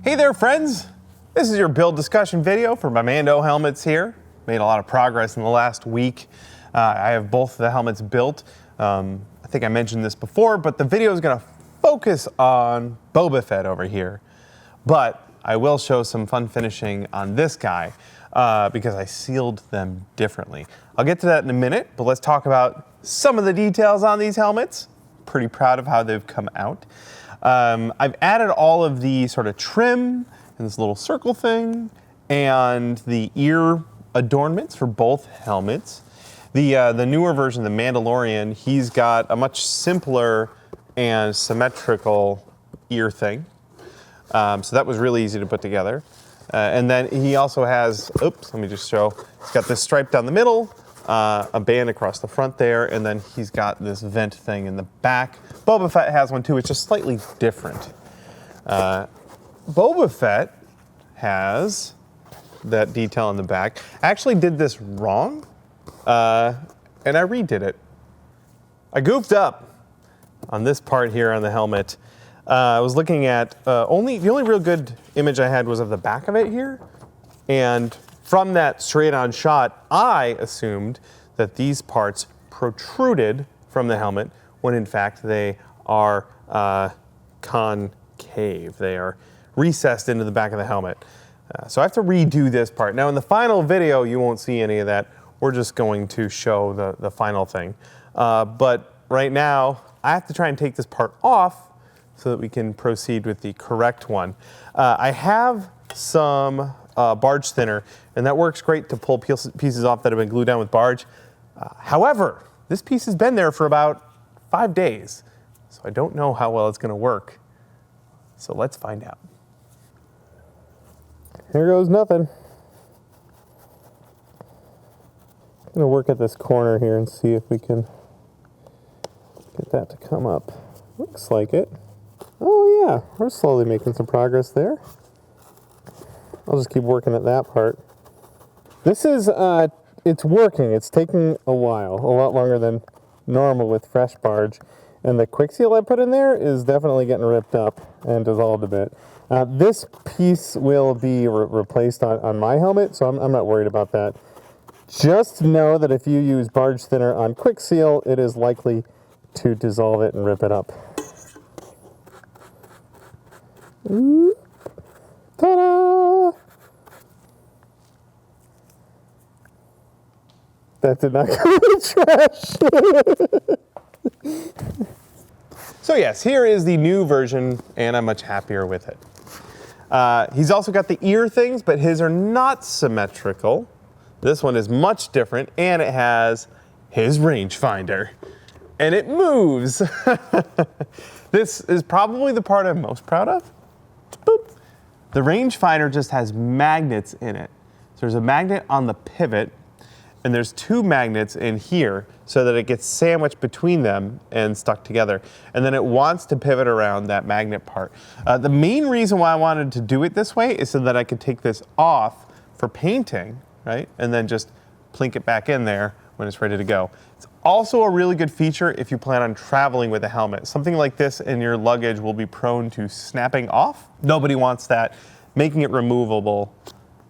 Hey there, friends. This is your build discussion video for my Mando helmets here. Made a lot of progress in the last week. I have both the helmets built. I think I mentioned this before, but the video is going to focus on Boba Fett over here. But I will show some fun finishing on this guy because I sealed them differently. I'll get to that in a minute, but let's talk about some of the details on these helmets. Pretty proud of how they've come out. I've added all of the sort of trim and this little circle thing and the ear adornments for both helmets. The newer version, the Mandalorian, he's got a much simpler and symmetrical ear thing. So that was really easy to put together. And then he also has, oops, let me just show. He's got this stripe down the middle, a band across the front there, and then he's got this vent thing in the back. Boba Fett has one too, it's just slightly different. Boba Fett has that detail in the back. I actually did this wrong, and I redid it. I goofed up on this part here on the helmet. I was looking at, the only real good image I had was of the back of it here, and from that straight on shot, I assumed that these parts protruded from the helmet when in fact they are concave. They are recessed into the back of the helmet. So I have to redo this part. Now in the final video, you won't see any of that. We're just going to show the final thing. But right now, I have to try and take this part off so that we can proceed with the correct one. I have some barge thinner, and that works great to pull pieces off that have been glued down with barge. However, this piece has been there for about 5 days, so I don't know how well it's going to work. So let's find out. Here goes nothing. I'm going to work at this corner here and see if we can get that to come up. Looks like it. Oh yeah, we're slowly making some progress there. I'll just keep working at that part. This is, it's working. It's taking a while, a lot longer than normal with fresh barge. And the quick seal I put in there is definitely getting ripped up and dissolved a bit. This piece will be replaced on my helmet, so I'm not worried about that. Just know that if you use barge thinner on quick seal, it is likely to dissolve it and rip it up. Ta-da! That did not go in the trash. So yes, here is the new version, and I'm much happier with it. He's also got the ear things, but his are not symmetrical. This one is much different, and it has his rangefinder. And it moves. This is probably the part I'm most proud of. Boop. The rangefinder just has magnets in it. So there's a magnet on the pivot, and there's 2 magnets in here so that it gets sandwiched between them and stuck together. And then it wants to pivot around that magnet part. The main reason why I wanted to do it this way is so that I could take this off for painting, right? And then just plink it back in there when it's ready to go. It's also a really good feature if you plan on traveling with a helmet. Something like this in your luggage will be prone to snapping off. Nobody wants that. Making it removable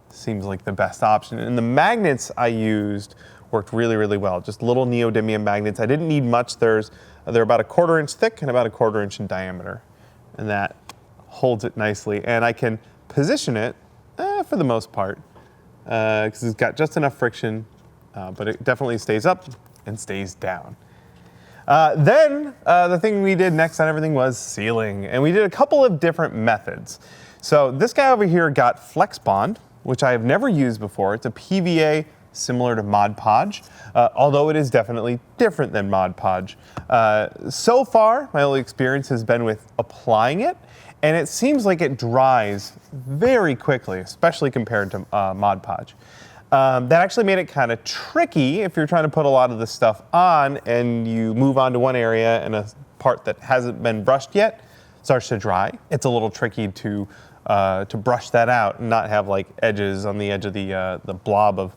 seems like the best option. And the magnets I used worked really, really well. Just little neodymium magnets. I didn't need much. They're about 1/4 inch thick and about 1/4 inch in diameter. And that holds it nicely. And I can position it for the most part because it's got just enough friction, but it definitely stays up and stays down. Then the thing we did next on everything was sealing. And we did a couple of different methods. So this guy over here got Flex Bond, which I have never used before. It's a PVA similar to Mod Podge, although it is definitely different than Mod Podge. So far, my only experience has been with applying it, and it seems like it dries very quickly, especially compared to Mod Podge. That actually made it kind of tricky if you're trying to put a lot of this stuff on and you move on to one area and a part that hasn't been brushed yet starts to dry. It's a little tricky to brush that out and not have like edges on the edge of the blob of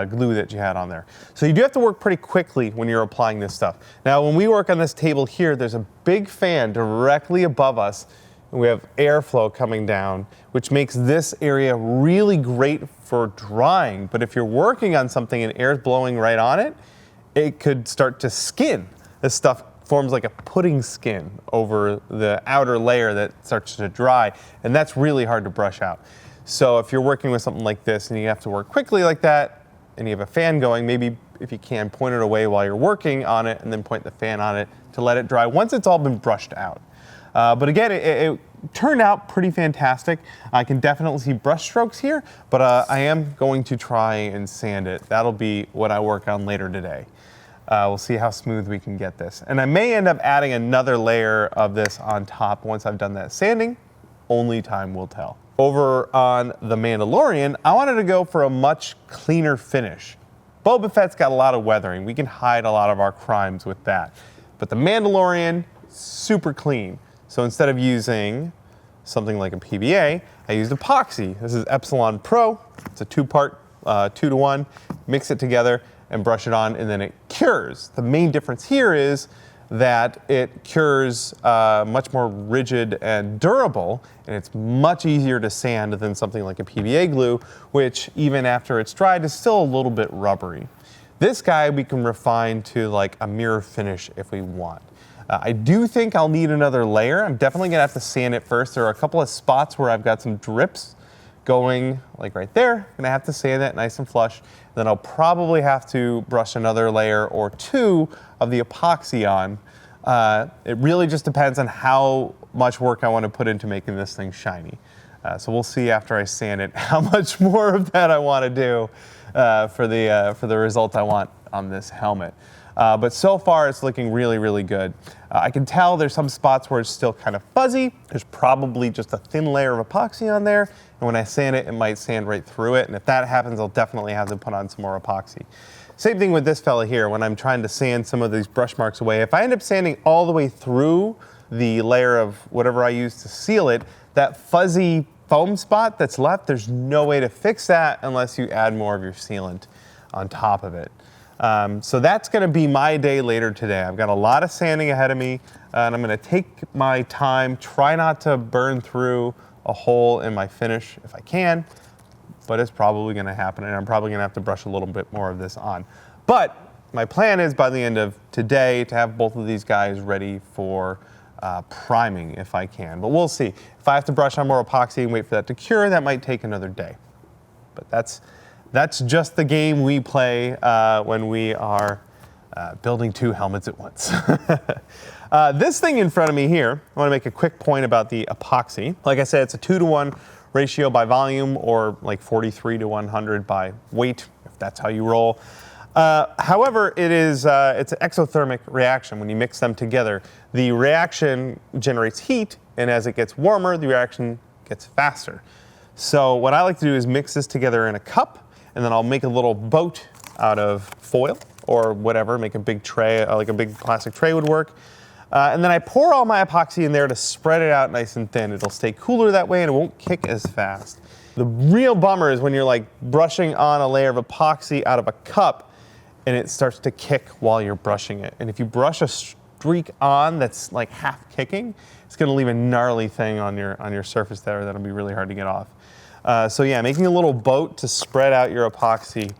glue that you had on there. So you do have to work pretty quickly when you're applying this stuff. Now, when we work on this table here, there's a big fan directly above us. and we have airflow coming down, which makes this area really great for drying. But if you're working on something and air's blowing right on it, it could start to skin. This stuff forms like a pudding skin over the outer layer that starts to dry, and that's really hard to brush out. So if you're working with something like this and you have to work quickly like that, and you have a fan going, maybe if you can, point it away while you're working on it and then point the fan on it to let it dry once it's all been brushed out. But again, it turned out pretty fantastic. I can definitely see brush strokes here, but I am going to try and sand it. That'll be what I work on later today. We'll see how smooth we can get this. And I may end up adding another layer of this on top once I've done that sanding. Only time will tell. Over on The Mandalorian, I wanted to go for a much cleaner finish. Boba Fett's got a lot of weathering. We can hide a lot of our crimes with that. But The Mandalorian, super clean. So instead of using something like a PBA, I used epoxy. This is Epsilon Pro. It's a two-part, 2-to-1. Mix it together and brush it on, and then it cures. The main difference here is that it cures much more rigid and durable, and it's much easier to sand than something like a PBA glue, which even after it's dried is still a little bit rubbery. This guy we can refine to like a mirror finish if we want. I do think I'll need another layer. I'm definitely gonna have to sand it first. There are a couple of spots where I've got some drips going, like right there. Gonna have to sand that nice and flush. Then I'll probably have to brush another layer or two of the epoxy on. It really just depends on how much work I want to put into making this thing shiny. So we'll see after I sand it how much more of that I want to do for the result I want on this helmet. But so far it's looking really, really good. I can tell there's some spots where it's still kind of fuzzy. There's probably just a thin layer of epoxy on there. And when I sand it, it might sand right through it. And if that happens, I'll definitely have to put on some more epoxy. Same thing with this fella here. When I'm trying to sand some of these brush marks away, if I end up sanding all the way through the layer of whatever I use to seal it, that fuzzy foam spot that's left, there's no way to fix that unless you add more of your sealant on top of it. So that's gonna be my day later today. I've got a lot of sanding ahead of me, and I'm gonna take my time, try not to burn through a hole in my finish if I can, but it's probably gonna happen, and I'm probably gonna have to brush a little bit more of this on. But my plan is by the end of today to have both of these guys ready for priming if I can, but we'll see. If I have to brush on more epoxy and wait for that to cure, that might take another day. But that's just the game we play when we are building two helmets at once. This thing in front of me here, I want to make a quick point about the epoxy. Like I said, it's a 2-to-1 ratio by volume, or like 43 to 100 by weight, if that's how you roll. However, it's an exothermic reaction. When you mix them together, the reaction generates heat, and as it gets warmer, the reaction gets faster. So what I like to do is mix this together in a cup, and then I'll make a little boat out of foil or whatever, make a big tray, like a big plastic tray would work. And then I pour all my epoxy in there to spread it out nice and thin. It'll stay cooler that way and it won't kick as fast. The real bummer is when you're like brushing on a layer of epoxy out of a cup and it starts to kick while you're brushing it. And if you brush a streak on that's like half kicking, it's gonna leave a gnarly thing on your surface there that'll be really hard to get off. So yeah, making a little boat to spread out your epoxy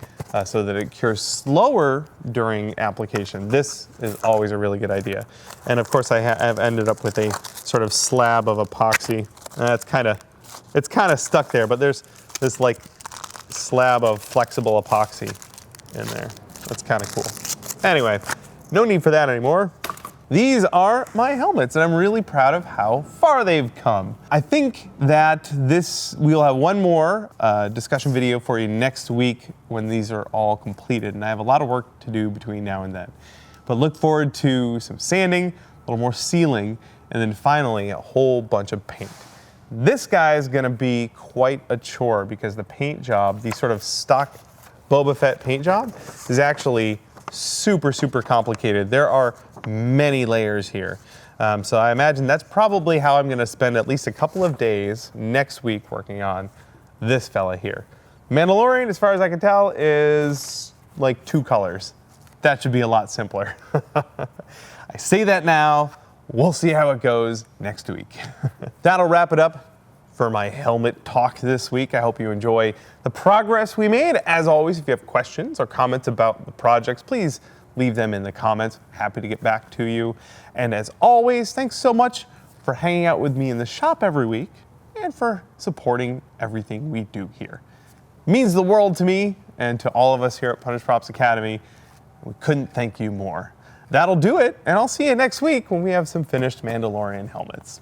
so that it cures slower during application. This is always a really good idea. And of course I've ended up with a sort of slab of epoxy. It's kind of stuck there, but there's this like slab of flexible epoxy in there. That's kind of cool. Anyway, no need for that anymore. These are my helmets, and I'm really proud of how far they've come. I think that we'll have one more discussion video for you next week when these are all completed, and I have a lot of work to do between now and then. But look forward to some sanding, a little more sealing, and then finally a whole bunch of paint. This guy is gonna be quite a chore because the paint job, the sort of stock Boba Fett paint job, is actually super, super complicated. There are many layers here. So I imagine that's probably how I'm gonna spend at least a couple of days next week working on this fella here. Mandalorian, as far as I can tell, is like 2 colors. That should be a lot simpler. I say that now, we'll see how it goes next week. That'll wrap it up for my helmet talk this week. I hope you enjoy the progress we made. As always, if you have questions or comments about the projects, please leave them in the comments. Happy to get back to you. And as always, thanks so much for hanging out with me in the shop every week and for supporting everything we do here. It means the world to me and to all of us here at Punish Props Academy. We couldn't thank you more. That'll do it, and I'll see you next week when we have some finished Mandalorian helmets.